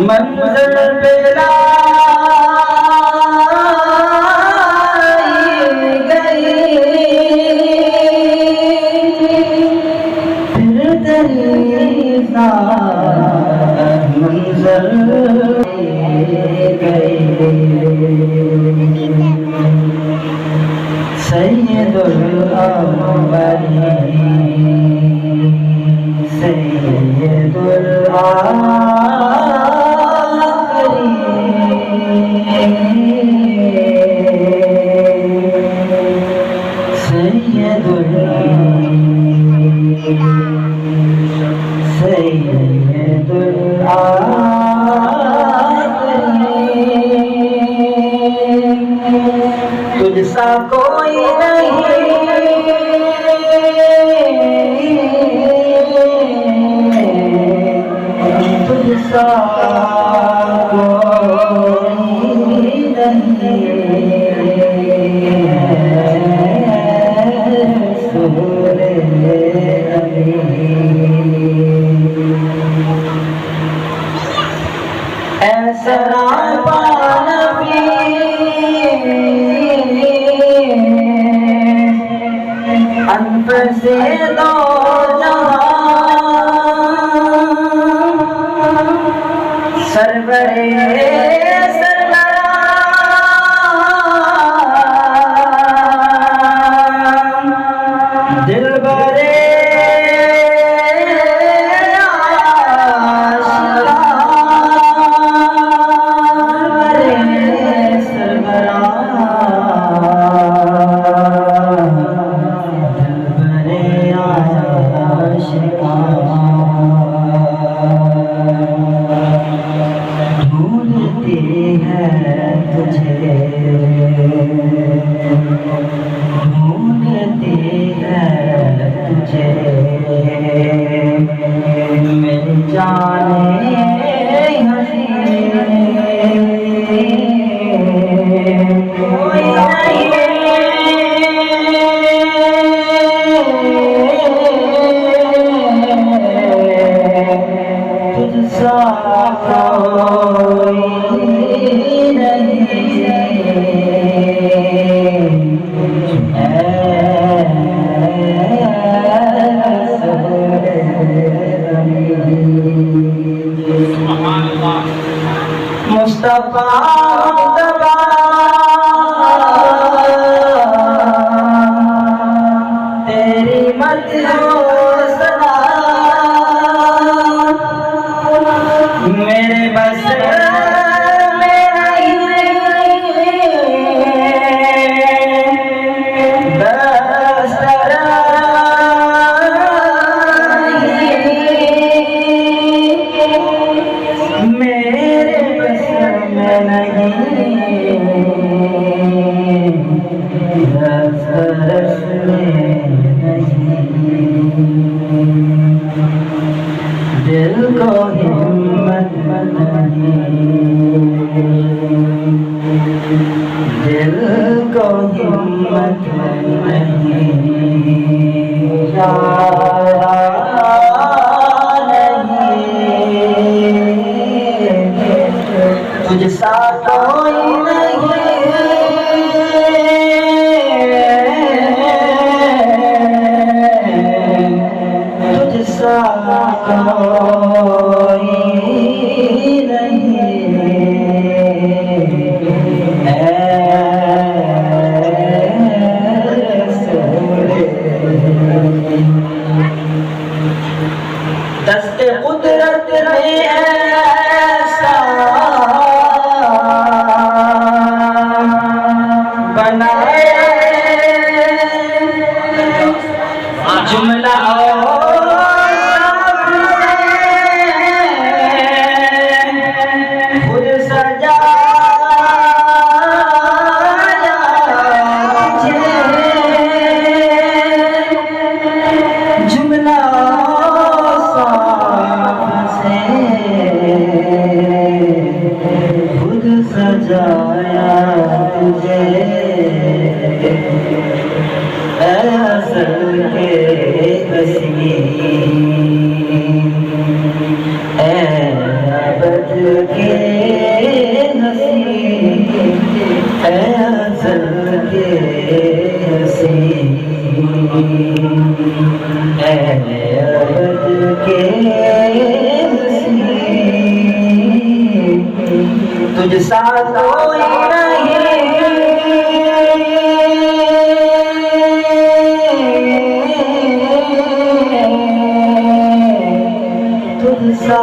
मंज़िल पे लाई गई, फिर तेरी मंज़िल गई। सैयदुल अव्वलीन सैयदुल तुझसा कोई नहीं, तुझसा कोई नहीं। ऐसा से दो जहां सरवरे सरवरा दिलबरे ढूंढती है तुझे, ढूंढती है तुझे मेरी जाने हसीने। कोई नहीं तुझसा कोई मुस्तफा मुस्तफा तेरी मदहो सना मेरे बस दिल को हिम्मत नहीं, दिल को हिम्मत नहीं यारा नहीं, तुझसा कोई नहीं, तुझसा कोई नहीं। दस्ते कुदरत ने ऐसा बनाया जुमला और अबद के नसीब अज़ल के नसीब अबद के नसीब तुझ सा कोई नहीं तुझ सा